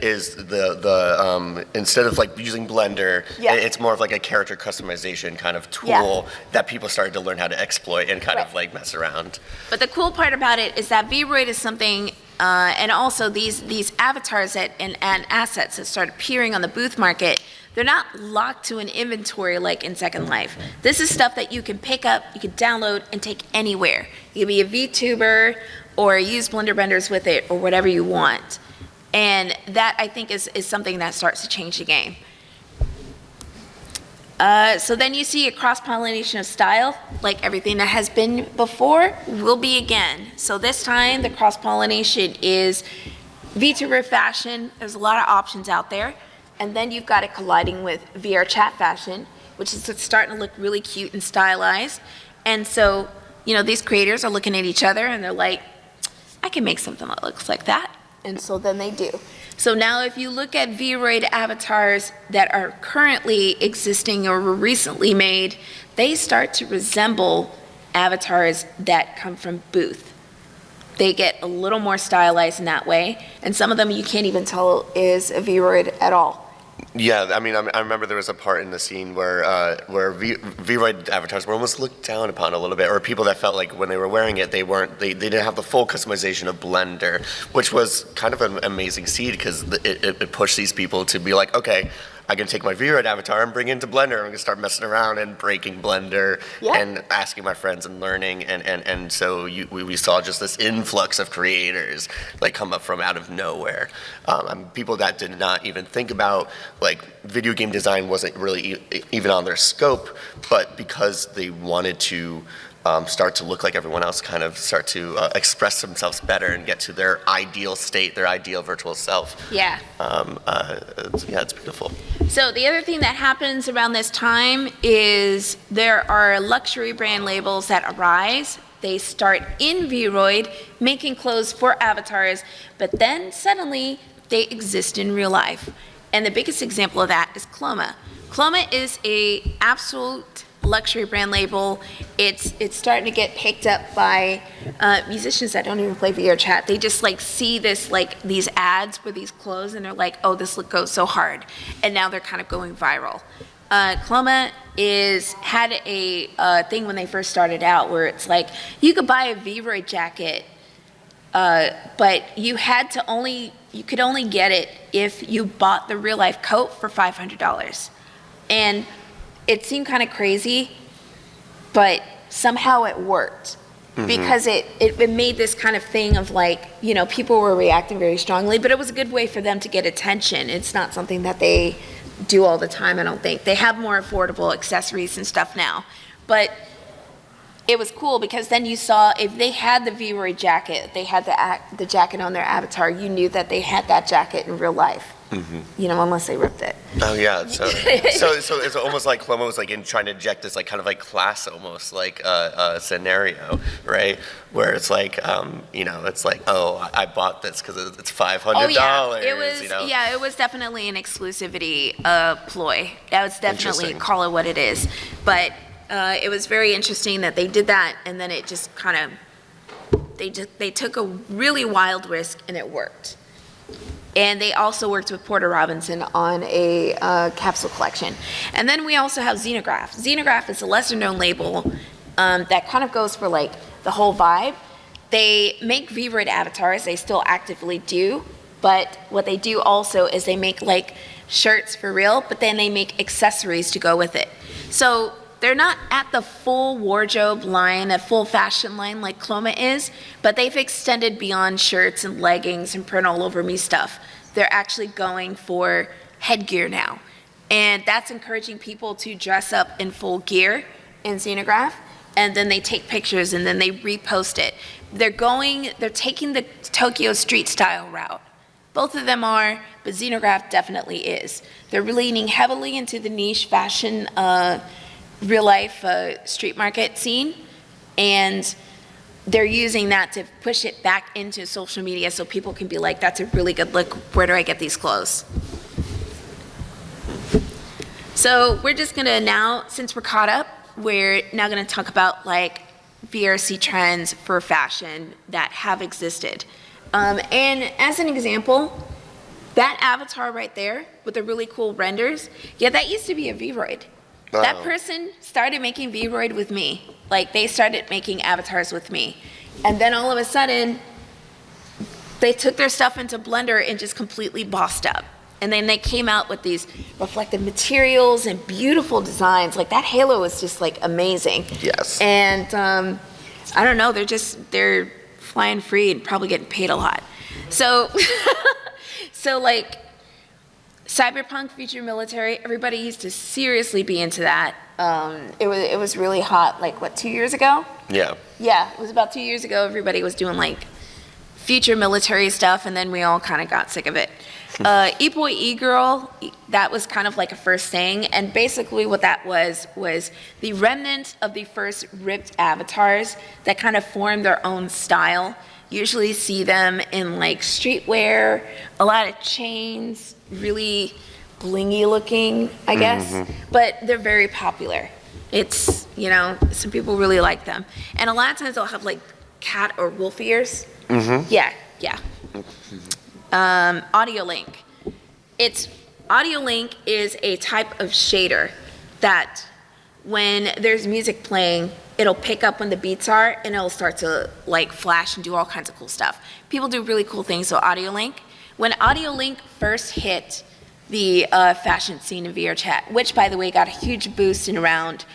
is the instead of like using Blender, Yeah. it's more of like a character customization kind of tool Yeah. that people started to learn how to exploit and kind of like mess around. But the cool part about it is that Vroid is something, and also these avatars and assets that start appearing on the booth market, they're not locked to an inventory like in Second Life. This is stuff that you can pick up, you can download, and take anywhere. You can be a VTuber or use Blender Benders with it or whatever you want. And that, I think, is something that starts to change the game. So then you see a cross-pollination of style, like everything that has been before will be again. So this time the cross-pollination is VTuber fashion. There's a lot of options out there. And then you've got it colliding with VR chat fashion, which is starting to look really cute and stylized. And so, you know, these creators are looking at each other and they're like, I can make something that looks like that. And so then they do. So now if you look at Vroid avatars that are currently existing or were recently made, they start to resemble avatars that come from Booth. They get a little more stylized in that way, and some of them you can't even tell is a Vroid at all. Yeah, I mean, I remember there was a part in the scene where VRoid avatars were almost looked down upon a little bit, or people that felt like when they were wearing it, they didn't have the full customization of Blender, which was kind of an amazing seed because it pushed these people to be like, okay, I can take my VRoid avatar and bring it into Blender. I'm gonna start messing around and breaking Blender and asking my friends and learning, and so we saw just this influx of creators like come up from out of nowhere. People that did not even think about like video game design wasn't really even on their scope, but because they wanted to start to look like everyone else, kind of start to express themselves better and get to their ideal state, their ideal virtual self. Yeah. It's beautiful. So the other thing that happens around this time is there are luxury brand labels that arise. They start in Vroid making clothes for avatars, but then suddenly they exist in real life. And the biggest example of that is Cloma. Cloma is a absolute luxury brand label. It's starting to get picked up by musicians that don't even play VR chat. They just like see this, like these ads for these clothes, and they're like, oh, this look goes so hard, and now they're kind of going viral. Cloma had a thing when they first started out where it's like you could buy a Vroid jacket, but you could only get it if you bought the real life coat for $500, and it seemed kind of crazy, but somehow it worked because it made this kind of thing of like, you know, people were reacting very strongly, but it was a good way for them to get attention. It's not something that they do all the time, I don't think. They have more affordable accessories and stuff now, but it was cool because then you saw if they had the Vroid jacket, they had the jacket on their avatar, you knew that they had that jacket in real life. You know, unless they ripped it. Oh yeah, so it's almost like Cloma was like trying to inject this like kind of like class almost like scenario, right? Where it's like you know, it's like, oh, I bought this because it's $500. Oh yeah, it was you know? Yeah, it was definitely an exclusivity ploy. That was definitely call it what it is. But it was very interesting that they did that, and then it just kind of they took a really wild risk and it worked. And they also worked with Porter Robinson on a capsule collection. And then we also have Xenograph. Xenograph is a lesser known label that kind of goes for like the whole vibe. They make Vroid avatars, they still actively do, but what they do also is they make like shirts for real, but then they make accessories to go with it. So they're not at the full wardrobe line, a full fashion line like Cloma is, but they've extended beyond shirts and leggings and print all over me stuff. They're actually going for headgear now. And that's encouraging people to dress up in full gear in Xenograph, and then they take pictures and then they repost it. They're taking the Tokyo street style route. Both of them are, but Xenograph definitely is. They're leaning heavily into the niche fashion, real life street market scene, and they're using that to push it back into social media so people can be like, that's a really good look, where do I get these clothes? So we're just gonna now, since we're caught up, we're now gonna talk about like VRC trends for fashion that have existed. And as an example, that avatar right there with the really cool renders, yeah, that used to be a V-Roid. Oh. That person started making V-Roid with me. Like, they started making avatars with me. And then all of a sudden, they took their stuff into Blender and just completely bossed up. And then they came out with these reflective materials and beautiful designs. Like, that halo is just, like, amazing. Yes. And I don't know, they're flying free and probably getting paid a lot. So, like, cyberpunk, future military, everybody used to seriously be into that. It was really hot, like, what, 2 years ago? Yeah. Yeah, it was about 2 years ago. Everybody was doing, like, future military stuff, and then we all kind of got sick of it. E-Boy, E-Girl, that was kind of like a first thing, and basically what that was the remnant of the first ripped avatars that kind of formed their own style. Usually see them in like streetwear, a lot of chains, really blingy looking, I guess, but they're very popular. It's, you know, some people really like them. And a lot of times they'll have like cat or wolf ears. Yeah. Audio Link. Audio Link is a type of shader that when there's music playing, it'll pick up when the beats are and it'll start to like flash and do all kinds of cool stuff. People do really cool things with Audio Link. When Audio Link first hit the fashion scene in VRChat, which by the way got a huge boost in around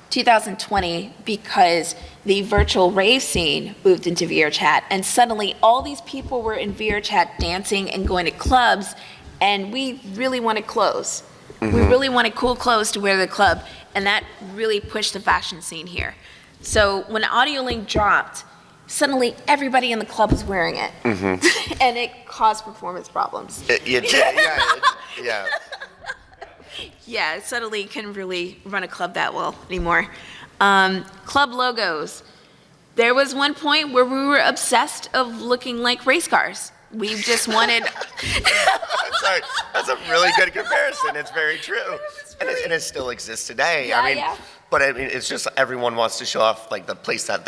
2020 because the virtual rave scene moved into VRChat, and suddenly all these people were in VRChat dancing and going to clubs, and we really wanted clothes. We really wanted cool clothes to wear to the club, and that really pushed the fashion scene here. So when Audio Link dropped, suddenly everybody in the club was wearing it, and it caused performance problems. Yeah. Yeah, suddenly you couldn't really run a club that well anymore. Club logos. There was one point where we were obsessed of looking like race cars. We just wanted... I'm sorry. That's a really good comparison. It's very true. And it still exists today. Yeah. But I mean, it's just everyone wants to show off like the place that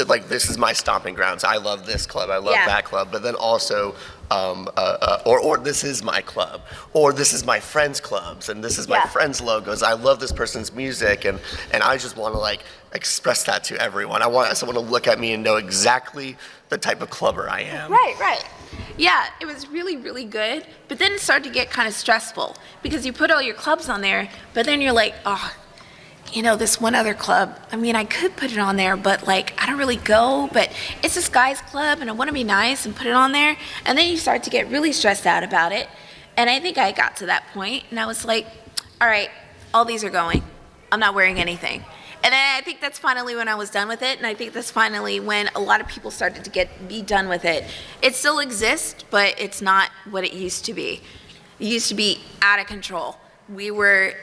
like this is my stomping grounds. I love this club. I love that club. But then also, or this is my club, or this is my friend's clubs, and this is my friend's logos. I love this person's music, and I just want to like express that to everyone. I want someone to look at me and know exactly the type of clubber I am. Right. Yeah, it was really, really good. But then it started to get kind of stressful because you put all your clubs on there, but then you're like, oh, you know, this one other club, I mean, I could put it on there, but like, I don't really go, but it's this guy's club and I want to be nice and put it on there. And then you start to get really stressed out about it. And I think I got to that point and I was like, all right, all these are going. I'm not wearing anything. And then I think that's finally when I was done with it. And I think that's finally when a lot of people started to be done with it. It still exists, but it's not what it used to be. It used to be out of control. We were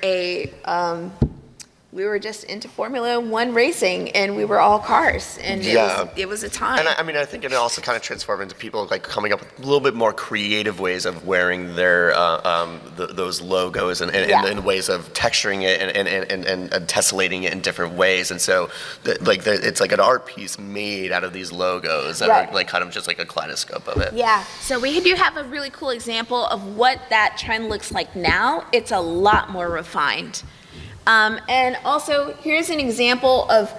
just into Formula One racing, and we were all cars, and it was a time. And I mean, I think it also kind of transformed into people like coming up with a little bit more creative ways of wearing their those logos and ways of texturing it and tessellating it in different ways. And so, it's like an art piece made out of these logos that are like kind of just like a kaleidoscope of it. Yeah. So we do have a really cool example of what that trend looks like now. It's a lot more refined. And also, here's an example of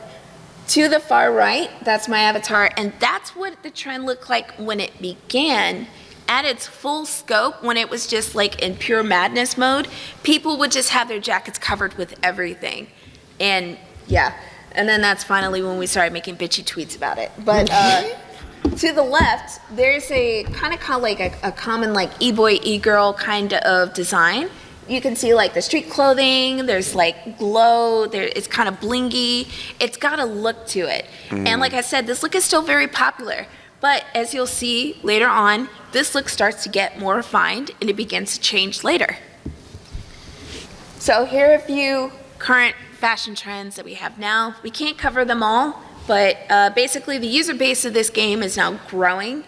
to the far right, that's my avatar, and that's what the trend looked like when it began. At its full scope, when it was just like in pure madness mode, people would just have their jackets covered with everything. And yeah, and then that's finally when we started making bitchy tweets about it. But to the left, there's a kind of like a common like e-boy, e-girl kind of design. You can see like the street clothing, there's like glow, it's kind of blingy. It's got a look to it. And like I said, this look is still very popular. But as you'll see later on, this look starts to get more refined and it begins to change later. So here are a few current fashion trends that we have now. We can't cover them all, but basically the user base of this game is now growing.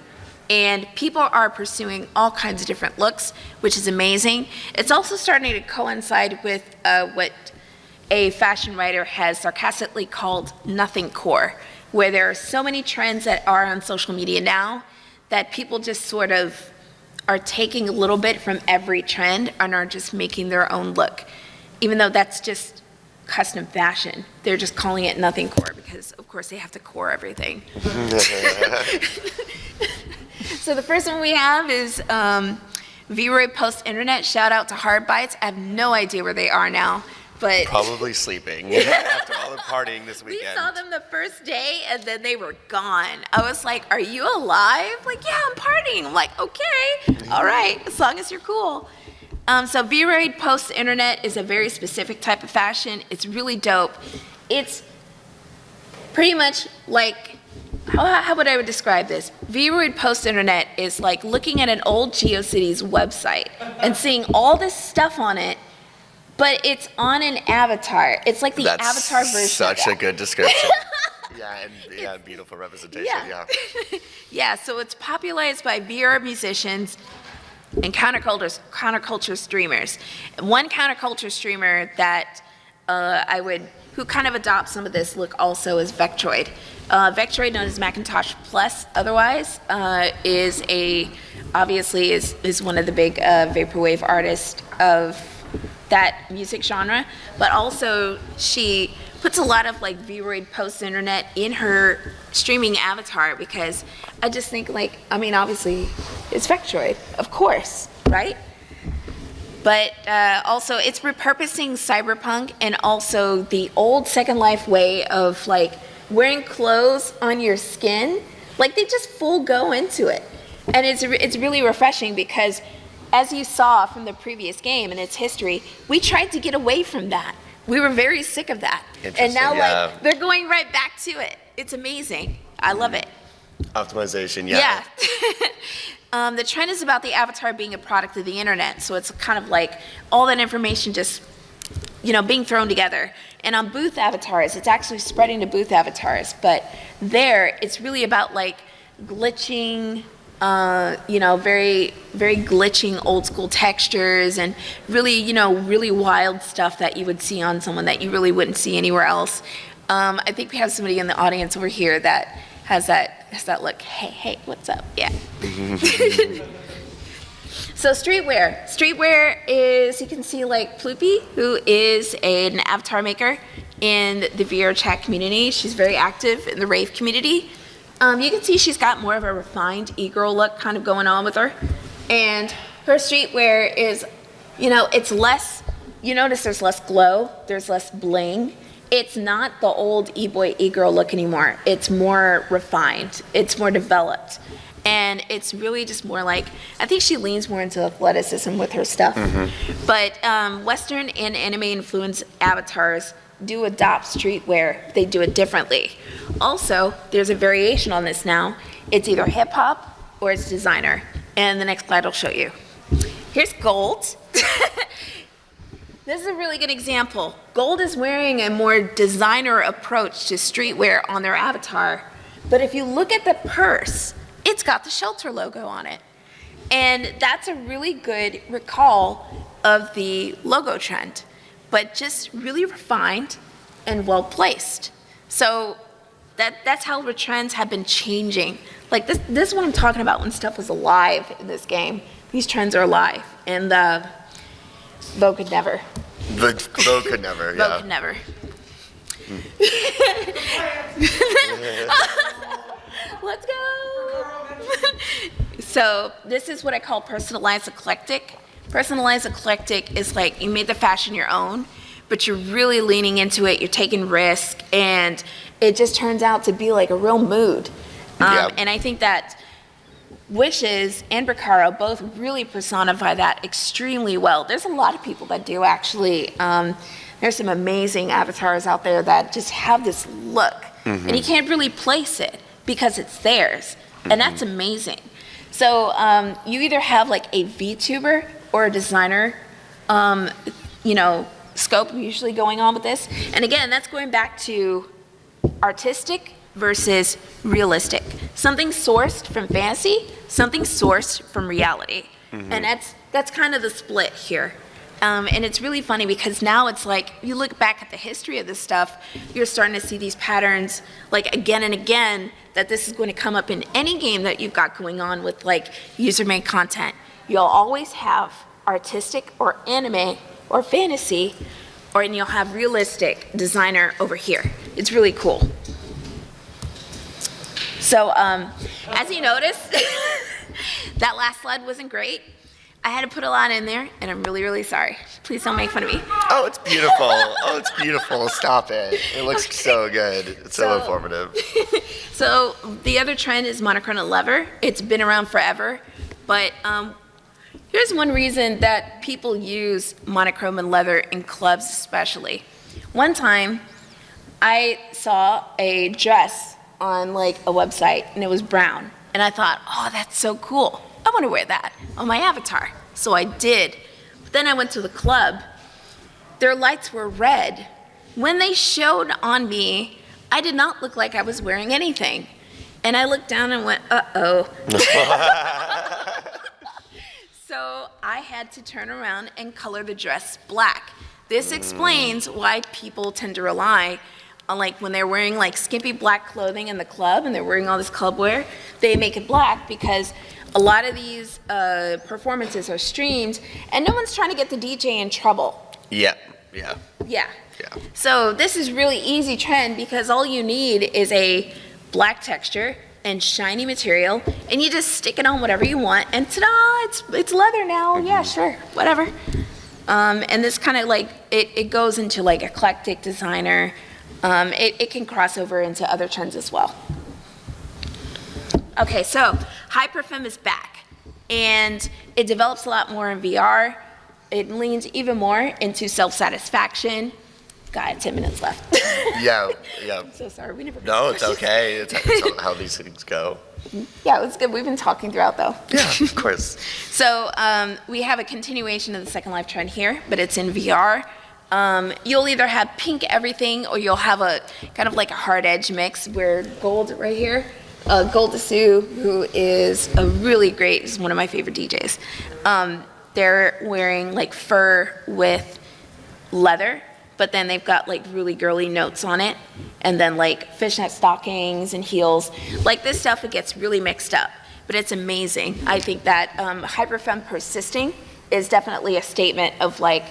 And people are pursuing all kinds of different looks, which is amazing. It's also starting to coincide with what a fashion writer has sarcastically called nothing core, where there are so many trends that are on social media now that people just sort of are taking a little bit from every trend and are just making their own look. Even though that's just custom fashion, they're just calling it nothing core because, of course, they have to core everything. So the first one we have is V-Roy Post Internet. Shout out to Hard Bites. I have no idea where they are now, but Probably sleeping after all the partying this we weekend. saw them the first day and then they were gone. I was like, "Are you alive?" Like, "Yeah, I'm partying." I'm like, "Okay, all right, as long as you're cool." So V-Roy Post Internet is a very specific type of fashion. It's really dope. It's pretty much like, how would I describe this? V-Roy Post Internet is like looking at an old GeoCities website and seeing all this stuff on it, but it's on an avatar. It's like the avatar version. Such of a good description. Yeah, beautiful representation. Yeah. Yeah, so it's popularized by VR musicians and counterculture streamers. One counterculture streamer that who kind of adopts some of this look also is Vectroid. Vectroid, known as Macintosh Plus otherwise, obviously is one of the big vaporwave artists of that music genre, but also she puts a lot of like V-Roid Post Internet in her streaming avatar because I just think like, I mean, obviously it's Vectroid, of course, right? But also it's repurposing cyberpunk and also the old Second Life way of like wearing clothes on your skin. Like they just full go into it. And it's really refreshing because as you saw from the previous game and its history, we tried to get away from that. We were very sick of that. And now like they're going right back to it. It's amazing. I love it. Optimization, yeah. The trend is about the avatar being a product of the internet. So it's kind of like all that information just, being thrown together. And on booth avatars, it's actually spreading to booth avatars. But there, it's really about like glitching, very, very glitching old school textures and really, really wild stuff that you would see on someone that you really wouldn't see anywhere else. I think we have somebody in the audience over here that has that look. Hey, what's up? Yeah. So streetwear. Streetwear is, you can see like Ploopy, who is an avatar maker in the VR chat community. She's very active in the rave community. You can see she's got more of a refined e-girl look kind of going on with her. And her streetwear is, it's less, you notice there's less glow, there's less bling. It's not the old e-boy, e-girl look anymore. It's more refined, it's more developed. And it's really just more like, I think she leans more into athleticism with her stuff. Mm-hmm. But Western and anime influenced avatars do adopt streetwear. They do it differently. Also, there's a variation on this now. It's either hip hop or it's designer. And the next slide will show you. Here's Gold. This is a really good example. Gold is wearing a more designer approach to streetwear on their avatar. But if you look at the purse, it's got the Shelter logo on it. And that's a really good recall of the logo trend, but just really refined and well placed. So that's how the trends have been changing. Like this is what I'm talking about when stuff was alive in this game. These trends are alive, and Vogue could never. Vogue could never, yeah. Vogue could never. Let's go. So this is what I call personalized eclectic. Personalized eclectic is like you made the fashion your own, but you're really leaning into it, you're taking risk, and it just turns out to be like a real mood. Yeah. And I think that Wishes and Bacaro both really personify that extremely well. There's a lot of people that do, actually. There's some amazing avatars out there that just have this look, and you can't really place it because it's theirs, and that's amazing. So you either have like a VTuber or a designer, scope usually going on with this. And again, that's going back to artistic versus realistic. Something sourced from fantasy, something sourced from reality. And that's kind of the split here. And it's really funny because now it's like, you look back at the history of this stuff, you're starting to see these patterns like again and again, that this is going to come up in any game that you've got going on with like user-made content. You'll always have artistic or anime or fantasy, and you'll have realistic designer over here. It's really cool. So as you notice, that last slide wasn't great. I had to put a lot in there, and I'm really, really sorry. Please don't make fun of me. Oh, it's beautiful. Oh, it's beautiful. Stop it. It looks so good. It's so informative. So the other trend is monochrome leather. It's been around forever, but here's one reason that people use monochrome and leather in clubs especially. One time, I saw a dress on like a website, and it was brown, and I thought, oh, that's so cool. I want to wear that on my avatar. So I did. But then I went to the club. Their lights were red. When they showed on me, I did not look like I was wearing anything. And I looked down and went, uh-oh. So I had to turn around and color the dress black. This explains why people tend to rely on, like, when they're wearing like skimpy black clothing in the club and they're wearing all this club wear, they make it black because a lot of these performances are streamed, and no one's trying to get the DJ in trouble. Yeah. Yeah. So this is really easy trend because all you need is a black texture and shiny material, and you just stick it on whatever you want, and ta-da, it's leather now. Yeah, sure, whatever. And this kind of like, it goes into like eclectic designer. It can cross over into other trends as well. Okay, so Hyperfem is back, and it develops a lot more in VR. It leans even more into self-satisfaction. Got 10 minutes left. Yeah. I'm so sorry, we never. No, it's okay. It's how these things go. Yeah, it was good. We've been talking throughout, though. Yeah, of course. So we have a continuation of the Second Life trend here, but it's in VR. You'll either have pink everything, or you'll have a kind of like a hard edge mix where gold right here. Gold Sue, who is a really great, is one of my favorite DJs. They're wearing like fur with leather, but then they've got like really girly notes on it, and then like fishnet stockings and heels. Like this stuff, it gets really mixed up, but it's amazing. I think that Hyperfem persisting is definitely a statement of like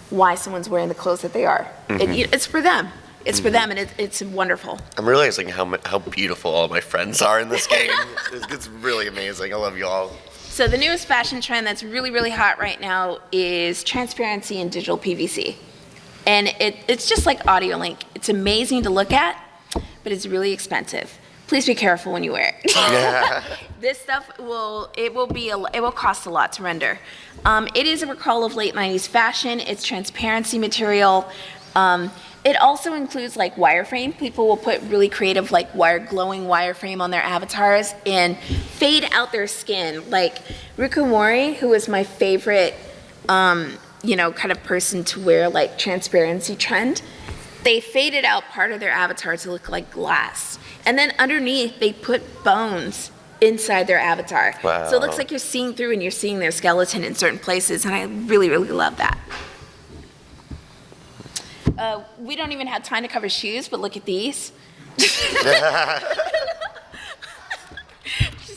why someone's wearing the clothes that they are. It's for them. It's for them, and it's wonderful. I'm realizing how beautiful all my friends are in this game. It's really amazing. I love you all. So the newest fashion trend that's really, really hot right now is transparency in digital PVC. And it's just like audio link. It's amazing to look at, but it's really expensive. Please be careful when you wear it. Yeah. This stuff it will cost a lot to render. It is a recall of late 90s fashion. It's transparency material. It also includes like wireframe. People will put really creative like glowing wireframe on their avatars and fade out their skin. Like Rukumori, who is my favorite, kind of person to wear like transparency trend. They faded out part of their avatar to look like glass. And then underneath, they put bones inside their avatar. Wow. So it looks like you're seeing through and you're seeing their skeleton in certain places, and I really, really love that. We don't even have time to cover shoes, but look at these. Just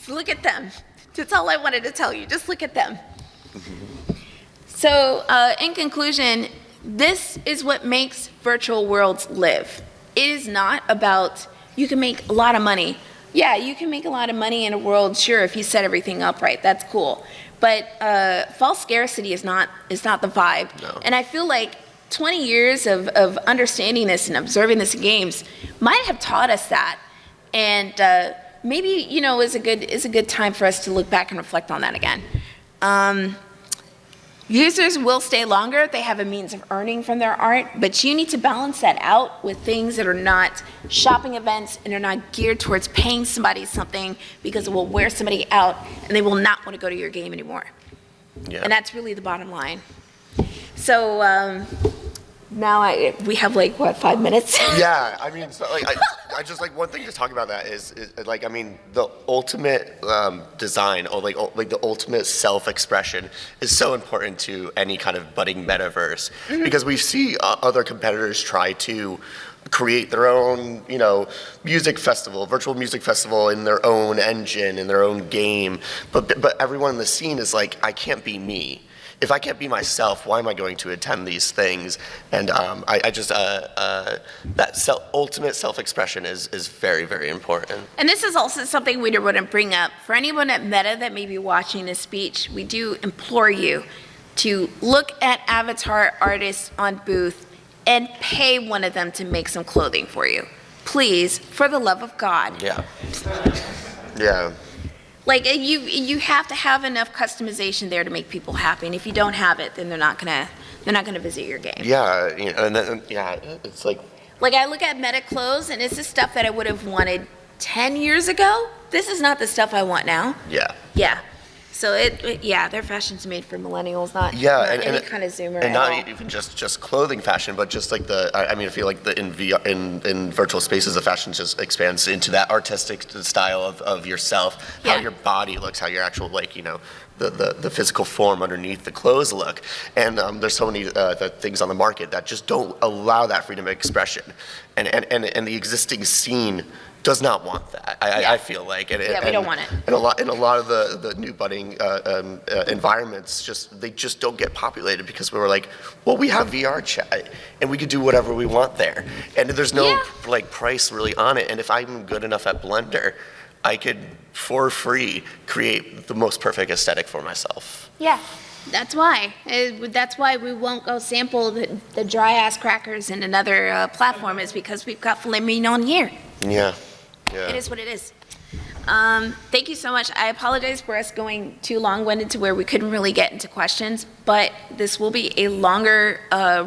look at them. That's all I wanted to tell you. Just look at them. So in conclusion, this is what makes virtual worlds live. It is not about, you can make a lot of money. Yeah, you can make a lot of money in a world, sure, if you set everything up right, that's cool. But false scarcity is not the vibe. No. And I feel like 20 years of understanding this and observing this in games might have taught us that. And maybe, is a good time for us to look back and reflect on that again. Users will stay longer if they have a means of earning from their art, but you need to balance that out with things that are not shopping events and are not geared towards paying somebody something because it will wear somebody out and they will not want to go to your game anymore. Yeah. And that's really the bottom line. So now we have 5 minutes? Yeah, I mean, so, I just one thing to talk about that is the ultimate design or the ultimate self-expression is so important to any kind of budding metaverse because we see other competitors try to create their own, music festival, virtual music festival in their own engine, in their own game, but everyone in the scene is like, I can't be me. If I can't be myself, why am I going to attend these things? And that ultimate self-expression is very, very important. And this is also something we want to bring up. For anyone at Meta that may be watching this speech, we do implore you to look at avatar artists on booth and pay one of them to make some clothing for you. Please, for the love of God. Yeah. Yeah. You have to have enough customization there to make people happy, and if you don't have it, then they're not gonna visit your game. Yeah, and then it's like I look at Meta clothes, and it's the stuff that I would have wanted 10 years ago. This is not the stuff I want now. Yeah. Yeah. So their fashion's made for millennials, not any kind of Zoomer. And not even just clothing fashion, but just I feel like in VR, in virtual spaces, the fashion just expands into that artistic style of yourself, how your body looks, how your actual the physical form underneath the clothes look. And there's so many things on the market that just don't allow that freedom of expression, and the existing scene does not want that. I feel like, we don't want it. And a lot of the new budding environments they just don't get populated because we were like, well, we have VR chat and we could do whatever we want there, and there's no price really on it. And if I'm good enough at Blender, I could for free create the most perfect aesthetic for myself. Yeah, that's why. That's why we won't go sample the dry ass crackers And another platform is because we've got filet mignon here. Yeah. It is what it is. Thank you so much. I apologize for us going too long-winded to where we couldn't really get into questions, but this will be a longer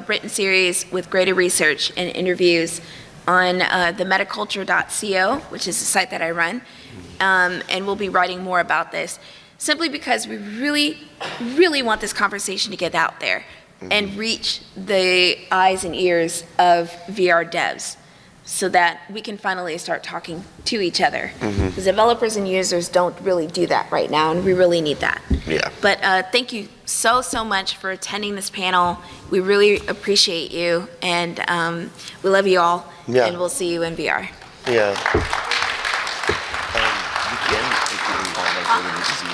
written series with greater research and interviews on the metaculture.co, which is the site that I run, and we'll be writing more about this, simply because we really, really want this conversation to get out there and reach the eyes and ears of VR devs, so that we can finally start talking to each other. Because developers and users don't really do that right now, and we really need that. Yeah. But thank you so much for attending this panel. We really appreciate you, and we love you all, and we'll see you in VR. Yeah. We can